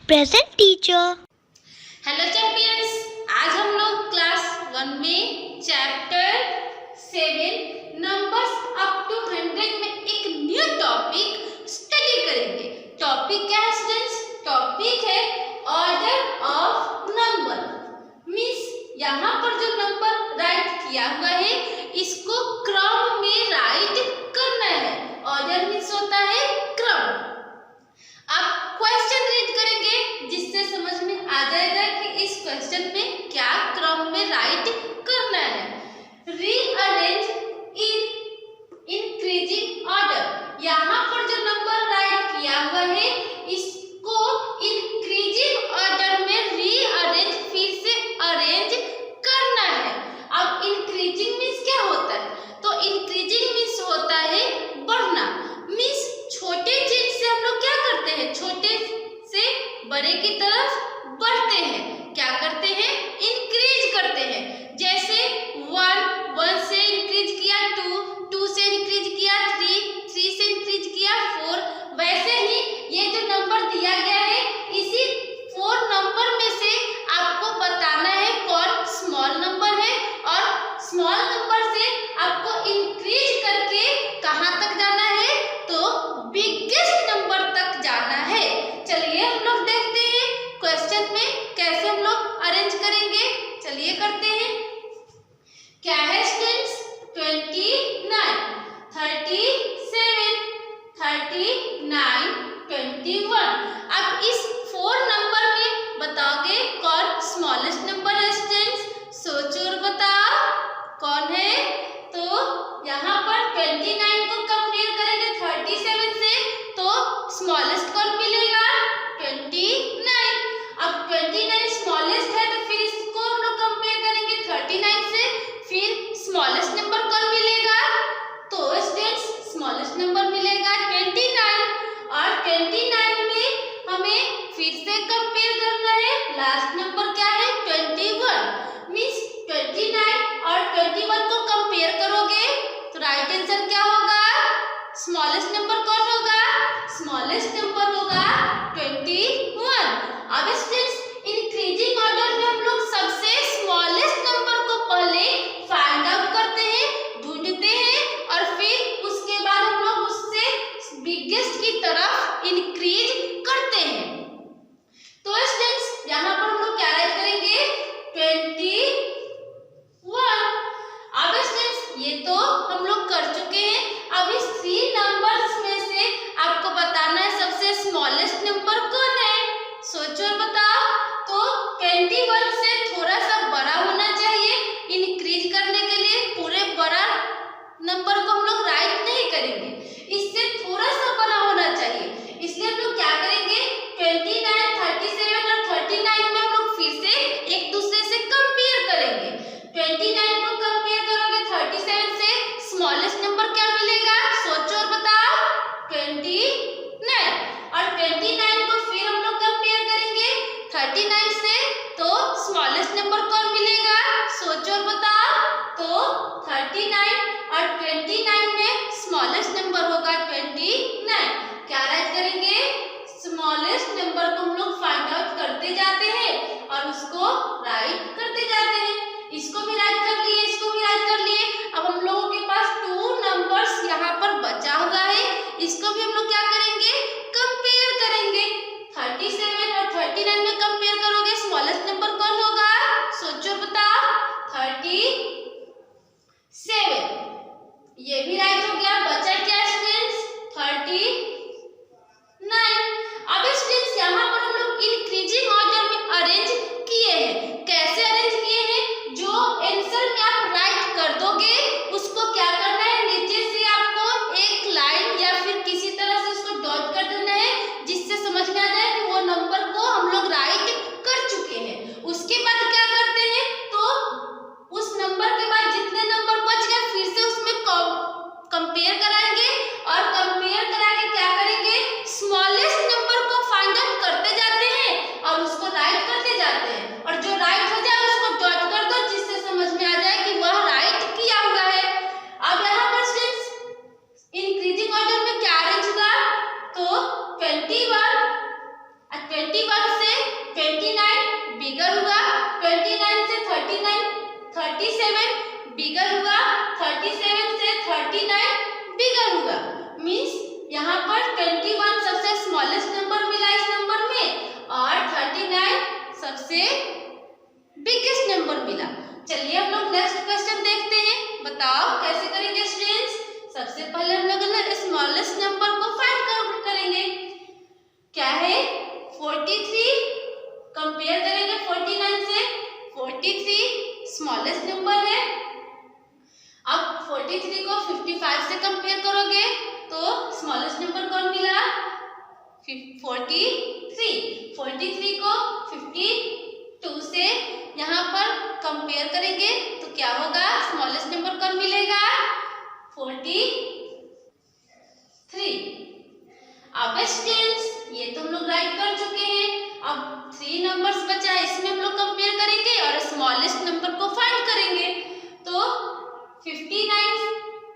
Present teacher. Hello champions, आज हम लोग क्लास 1 में चैप्टर 7 नंबर्स अप टू 100 में एक न्यू टॉपिक स्टडी करेंगे। टॉपिक क्या है स्टूडेंट्स? टॉपिक है ऑर्डर ऑफ नंबर। मीन्स यहाँ पर जो नंबर राइट किया हुआ है इसको क्रम में राइट करना है। ऑर्डर मीन्स होता है क्रम। आप क्वेश्चन रीड करेंगे जिससे समझ में आ जाएगा कि इस क्वेश्चन में क्या क्रम में राइट करना है। Rearrange in increasing order. यहाँ पर जो नंबर राइट किया हुआ है इसको इंक्रीजिंग ऑर्डर में रीअरेंज फिर से अरेंज करना है। अब इंक्रीजिंग मीन्स क्या होता है? तो इंक्रीजिंग मीन्स होता है बढ़ना। मीन्स छोटे चीज से हम लोग क्या करते हैं? छोटे से बड़े की तरफ बढ़ते हैं। क्या करते हैं? इंक्रीज करते हैं। जैसे 1 से इंक्रीज किया 2 से इंक्रीज किया 3 से इंक्रीज किया 4। वैसे ही ये जो नंबर दिया गया है इसी 4 नंबर में से आपको बताना है कौन स्मॉल नंबर है और स्मॉल नंबर से आपको इंक्रीज करके कहाँ तक जाना है? तो बिगेस्ट नंबर तक जाना है। चलिए हम लोग देखते हैं क्वेश्चन में कैसे हम लोग अरेंज करेंगे। चलिए करते हैं। क्या है स्टूडेंट्स? 29, 37, 39, 21। अब इस 4 नंबर में बताओगे कौन स्मॉलेस्ट नंबर है स्टूडेंट्स? सोचो और बताओ कौन है। तो यहाँ पर 29 को कंपेयर करेंगे 37 से तो स्मॉलेस्ट कौन मिलेगा? 29। अब 29 स्मॉलेस्ट है तो फिर इसको हम लोग कंपेयर करेंगे 39 से, फिर स्मॉलेस्ट नंबर कौन मिलेगा? तो स्टूडेंट्स स्मॉलेस्ट नंबर मिलेगा 29 और 29 में हमें फिर से कंपेयर करना है। लास्ट नंबर क्या है? 21। मीन्स 29 और 21 को कंपेयर करोगे तो राइट आंसर क्या होगा? स्मॉलेस्ट नंबर कौन होगा? स्मॉलेस्ट नंबर होगा 21। अब स्टूडेंट्स इंक्रीजिंग ऑर्डर में हम लोग सबसे स्मॉलेस्ट नंबर को पहले फाइंड आउट करते हैं, ढूंढते हैं और फिर उसके बाद हम लोग उससे बिगेस्ट की तरफ इंक्रीज करते हैं। तो स्टूडेंट्स यहाँ पर हम लोग क्या राइट करेंगे? 21। अब स्टूडेंट्स ये तो हम लोग कर चुके हैं। अब इस 3 नंबर्स में से आपको बताना है सबसे स्मॉलेस्ट नंबर कौन है। सोचो और बताओ। तो 21 से थोड़ा सा बड़ा होना चाहिए। इंक्रीज करने के लिए पूरे बड़ा नंबर को हम लोग राइट नहीं करेंगे, इससे थोड़ा सा बड़ा होना चाहिए। इसलिए हम लोग क्या करेंगे? 29, 37 और 39 में हम लोग फिर से एक दूसरे से कंपेयर करेंगे। 29 को कंपेयर करोगे 37 से, स्मॉलेस्ट नंबर क्या मिलेगा? सोचो और बताओ। 29। और 29 को फिर हम लोग कंपेयर करेंगे 39 से, तो स्मॉलेस्ट नंबर कौन मिलेगा? सोचो और बताओ। तो 39 और 29 में स्मॉलेस्ट नंबर होगा 29। क्या राइट करेंगे? स्मॉलेस्ट नंबर को हम लोग फाइंड आउट करते जाते हैं और उसको राइट करते जाते हैं। इसको भी राइट कर लिए, इसको भी राइट कर लिए। अब हम लोगों के पास 2 नंबर्स यहाँ पर बचा हुआ है, इसको भी हम लोग क्या करेंगे? कंपेयर करेंगे। 37 और 39 में कंपेयर करोगे स्मॉलेस्ट नंबर कौन होगा? सोचो बताओ। 37। ये भी राइट हो गया। बचा क्या स्टूडेंट्स? 39। अब स्टूडेंट्स यहाँ पर हम लोग इंक्रीजिंग ऑर्डर में अरेंज किए हैं। कैसे अरेंज किए हैं? जो आंसर में आप राइट कर दोगे उसको क्या करना है? नीचे से आपको एक लाइन या फिर किसी तरह से उसको डॉट कर देना है जिससे समझ में आ जाए कि वो नंबर को हम लोग राइट कर चुके हैं। उसके बाद क्या करते हैं? तो उस नंबर के बाद जितने नंबर बच गए फिर से उसमें कंपेयर 39 बिगर हुआ। मीन्स यहाँ पर 21 सबसे स्मॉलेस्ट नंबर मिला इस नंबर में और 39 सबसे बिगेस्ट नंबर मिला। चलिए हम लोग नेक्स्ट क्वेश्चन देखते हैं। बताओ कैसे करेंगे स्टूडेंट्स। सबसे पहले हम लोग ना स्मॉलेस्ट नंबर को फाइंड करेंगे। क्या है 43 कंपेयर करेंगे 49 से। 43 स्मॉलेस्ट नंबर है। अब 43 को 55 से कंपेयर करोगे तो स्मॉलेस्ट नंबर कौन मिला 43। 43 को 52 से यहाँ पर कंपेयर करेंगे तो क्या होगा स्मॉलेस्ट नंबर कौन मिलेगा 43। अब स्टूडेंट्स ये तो हम लोग राइट कर चुके हैं। अब 3 नंबर्स बचा है इसमें हम लोग कंपेयर करेंगे और स्मॉलेस्ट नंबर को फाइंड करेंगे। तो 59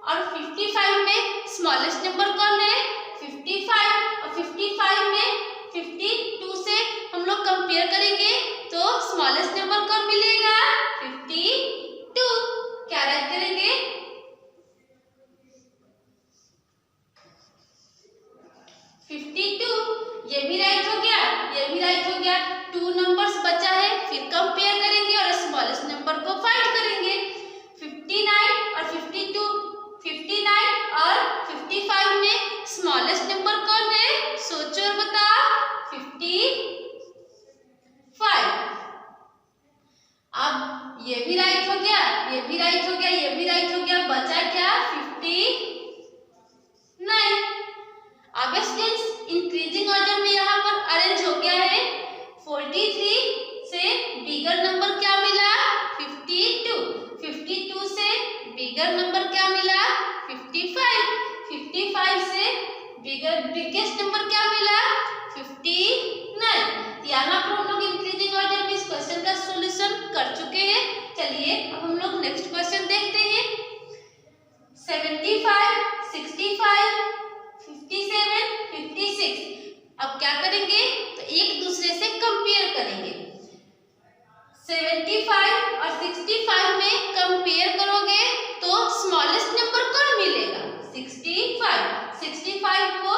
और 55 में स्मॉलेस्ट नंबर कौन है 55 और 55 में 52 से हम लोग कंपेयर करेंगे तो स्मॉलेस्ट नंबर कौन मिलेगा 52। क्या राइट करेंगे 52। ये भी राइट हो गया ये भी राइट हो गया। 2 नंबर्स बचा है फिर कंपेयर करेंगे और स्मॉलेस्ट नंबर को फाइंड करेंगे। 59 और 52 59 और 55 में स्मॉलेस्ट नंबर कौन है सोचो और बताओ 55। अब ये भी राइट हो गया ये भी राइट हो गया ये भी राइट हो गया। बचा क्या 59। अब स्टूडेंट्स इंक्रीजिंग ऑर्डर में यहाँ पर अरेंज हो गया है। 43 से बिगर नंबर क्या मिला 52। 52 से बिगर नंबर क्या मिला 55। 55 से बिगेस्ट नंबर क्या मिला 59। यहाँ पर हम लोग इंक्रीजिंग ऑर्डर में इस क्वेश्चन का सॉल्यूशन कर चुके हैं। चलिए अब हम लोग नेक्स्ट क्वेश्चन देखते हैं। 75 65 57 56। अब क्या करेंगे तो एक दूसरे से कंपेयर करेंगे। 75 और 65 में कंपेयर करोगे तो स्मॉलेस्ट नंबर कौन मिलेगा 65। 65 को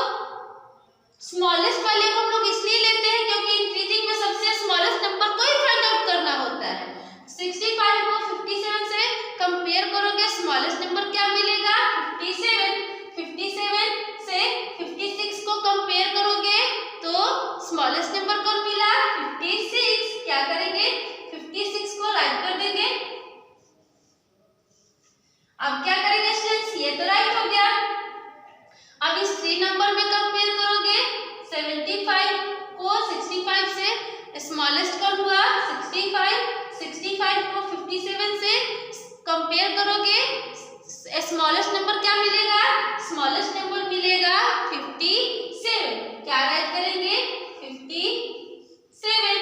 स्मॉलेस्ट वाले को हम लोग इसलिए लेते हैं क्योंकि इंक्रीजिंग में सबसे स्मॉलेस्ट नंबर को ही फाइंड आउट करना होता है। 65 को 57 से कंपेयर करोगे स्मॉलेस्ट नंबर क्या मिलेगा 57। 57 से 56 को कंपेयर करोगे तो स्मॉलेस्ट नंबर कौन मिला 56। क्या करेंगे 56 को राइट कर देंगे। अब क्या करेंगे स्टूडेंट्स ये तो राइट हो गया। अब इस 3 नंबर में कंपेयर करोगे 75 को 65 से स्मॉलेस्ट कौन हुआ 65। 65 को 57 से कंपेयर करोगे स्मॉलेस्ट नंबर क्या मिलेगा स्मॉलेस्ट नंबर मिलेगा 57। क्या राइट करेंगे 57।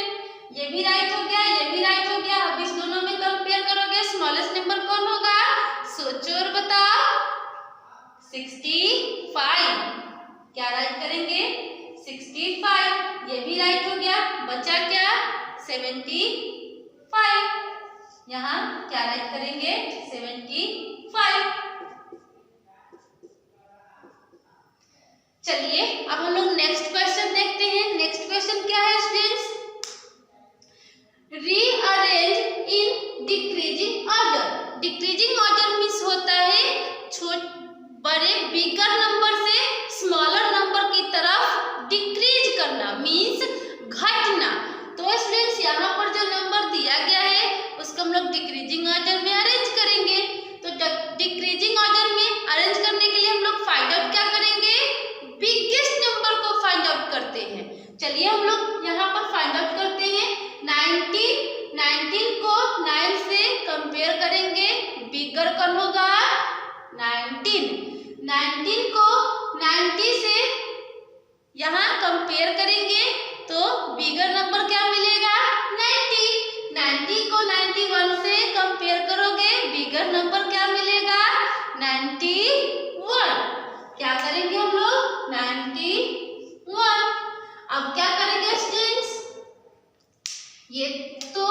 ये भी राइट हो गया ये भी राइट हो गया। अब इस दोनों में कंपेयर करोगे स्मॉलेस्ट नंबर कौन होगा सोचो और बताओ 65। क्या राइट करेंगे 65। ये भी राइट हो गया। बचा क्या 75। यहाँ क्या राइट करेंगे 75। चलिए अब हम लोग नेक्स्ट क्वेश्चन देखते हैं। नेक्स्ट क्वेश्चन क्या है students rearrange in decreasing order. Decreasing order means होता है बड़े बिगर नंबर से स्मॉलर नंबर की तरफ डिक्रीज करना मीन्स घटना। तो स्टूडेंट्स यहाँ पर जो नंबर दिया गया है उसको हम लोग डिक्रीजिंग ऑर्डर में अरेंज करेंगे। तो डिक्रीजिंग ऑर्डर में अरेंज करने के लिए हम लोग फाइंड आउट क्या करेंगे बिगेस्ट नंबर को फाइंड आउट करते हैं। चलिए हम लोग यहाँ पर फाइंड आउट करते हैं। 19 को 9 से कंपेयर करेंगे बिगर कौन होगा 19 को 90 से यहाँ कंपेयर करेंगे तो बिगर नंबर क्या मिलेगा 90 को 91 से कंपेयर करोगे बिगर नंबर क्या मिलेगा 91। क्या करेंगे हम लोग 91। अब क्या करेंगे स्टूडेंट्स ये तो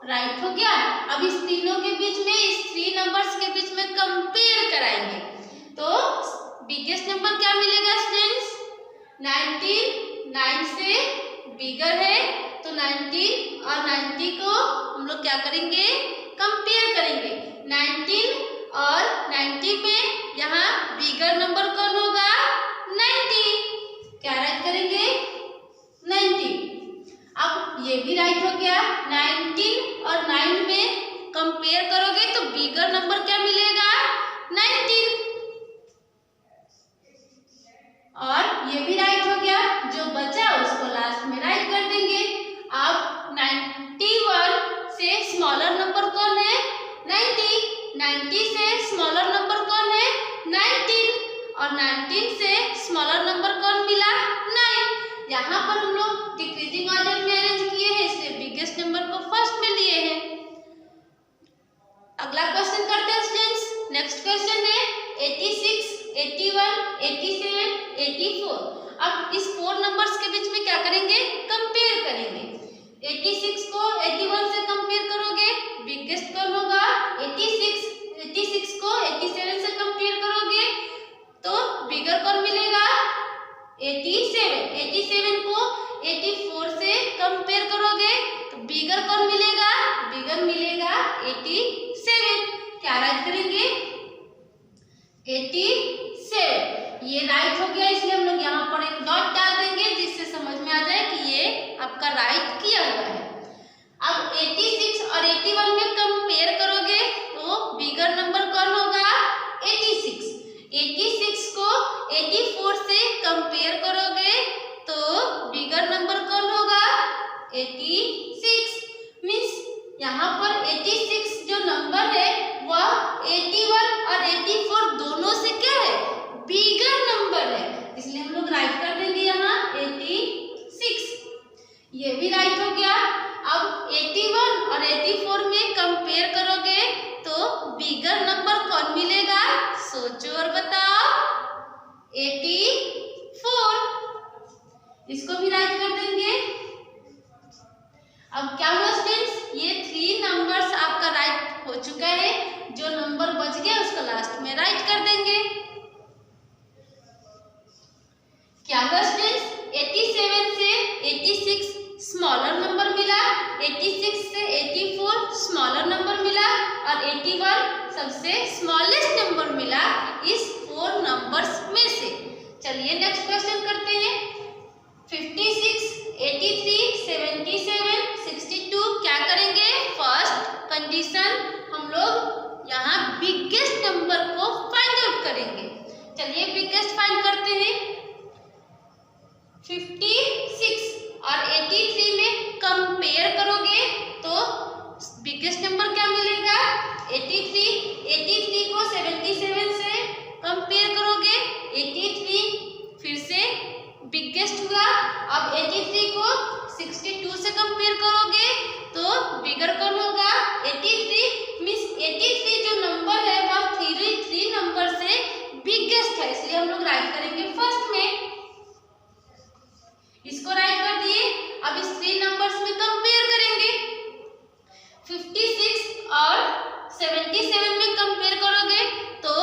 राइट हो गया। अब इस तीनों के बीच में इस 3 नंबर्स के बीच में कंपेयर कराएंगे। बिगेस्ट नंबर क्या मिलेगा स्टूडेंट्स? 19 9 से बिगर है, तो 19 और 90 को हम लोग क्या करेंगे? कंपेयर करेंगे। 19 और 90 में यहाँ बिगर नंबर कौन होगा? 90। क्या राइट करेंगे? 90। अब ये भी राइट हो गया। 19 और 9 में कंपेयर करोगे तो बिगर नंबर क्या मिलेगा? 19। और ये भी राइट हो गया। जो बचा उसको लास्ट में राइट कर देंगे। अब 91 से स्मॉलर नंबर कौन है? 90। 90 से स्मॉलर नंबर कौन है? 19। और 19 से स्मॉलर नंबर कौन मिला? 9। यहाँ पर हम लोग डिक्रीजिंग ऑर्डर में अरेंज किए हैं, इसलिए बिगेस्ट नंबर को फर्स्ट में लिए हैं। अगला क्वेश्चन करते हैं स्टूडेंट्स। नेक्स्ट क्वेश्चन है 86, 81, 87, 84। अब इस 4 नंबर्स के बीच में क्या करेंगे? कंपेयर करेंगे। 86 को 81 से कंपेयर करोगे, बिगेस्ट कौन होगा? 86। 86 को 87 से कंपेयर करोगे तो बिगर कौन मिलेगा? 87। 87 को 84 से कंपेयर करोगे तो बिगर कौन मिलेगा? बिगर मिलेगा 87। क्या राइट करेंगे? 87। ये राइट हो गया, इसलिए हम लोग यहाँ पर एक डॉट डाल देंगे जिससे समझ में आ जाए कि ये आपका राइट किया हुआ है। अब 86 और 81 में कंपेयर करोगे तो बिगर नंबर कौन होगा? 86। 86 को 84 से कंपेयर करोगे तो बिगर नंबर कौन होगा? 86। मीन्स यहाँ पर 86 जो नंबर है वह 81 और 84 दोनों से क्या है? बिगर नंबर है, इसलिए हम लोग राइट कर देंगे यहाँ 86। ये भी राइट हो गया। अब 81 और 84 में कंपेयर करोगे तो बिगर नंबर कौन मिलेगा? सोचो और बताओ। 84। इसको भी राइट कर देंगे। अब क्या हुआ स्टूडेंट्स? ये 3 नंबर्स आपका राइट हो चुका है। जो नंबर बच गया उसको लास्ट में राइट कर देंगे। क्या हुआ स्टूडेंट्स? 87 से 86 स्मॉलर नंबर मिला, 86 से 84 स्मॉलर नंबर मिला और 81 सबसे स्मॉलेस्ट नंबर मिला इस 4 नंबर्स में से। चलिए नेक्स्ट क्वेश्चन करते हैं। 56, 83, 77, 62 क्या करेंगे? फर्स्ट कंडीशन हम लोग यहाँ बिगेस्ट नंबर को फाइंड आउट करेंगे। चलिए बिगेस्ट फाइंड करते हैं। 56 और 83 में कंपेयर करोगे तो बिगेस्ट नंबर क्या मिलेगा? 83। 83 को 77 से कंपेयर करोगे, 83 फिर से बिगेस्ट हुआ। अब 83 को 62 से कंपेयर करोगे तो बिगर कौन होगा? 83। मींस 83 जो नंबर है वह 3 नंबर से बिगेस्ट है, इसलिए हम लोग राइट करेंगे फर्स्ट में। इसको राइट कर दिए। अब इस 3 नंबर्स में कंपेयर करेंगे। 56 और 77 में कंपेयर करोगे तो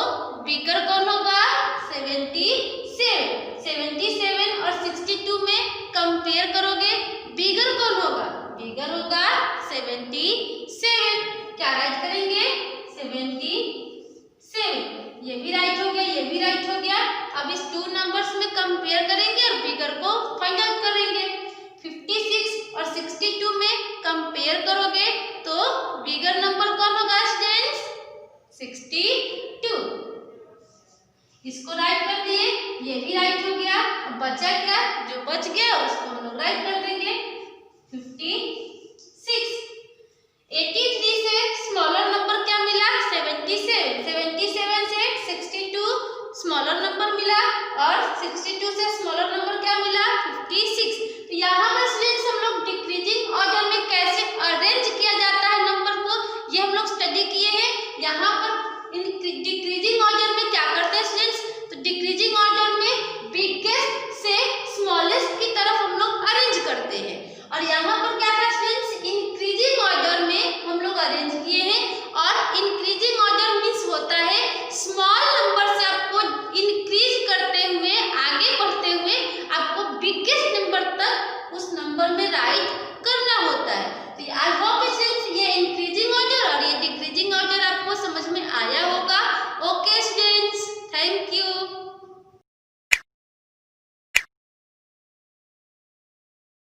बिगर कौन होगा? 77। 77 और 62 में कंपेयर करोगे, बिगर कौन होगा? बिगर होगा 77। क्या राइट करेंगे? 77। ये भी राइट हो गया, ये भी राइट हो गया। अब इस 2 नंबर्स में कंपेयर करेंगे और बिगर को फाइंड आउट करेंगे। 56 और 62 में कंपेयर करोगे तो बिगर नंबर कौन होगा स्टूडेंट्स? 62। इसको राइट कर दिए, ये भी राइट हो गया। अब बचा क्या? जो बच गया उसको हम लोग राइट कर देंगे 56। 83 से स्मॉलर नंबर क्या मिला? 77। 77 से 62 स्मॉलर नंबर मिला और 62 से स्मॉलर नंबर क्या मिला? 56। तो यहाँ पर स्टूडेंट्स हम लोग डिक्रीजिंग ऑर्डर में कैसे अरेंज किया जाता है नंबर को, ये हम लोग स्टडी किए हैं। यहाँ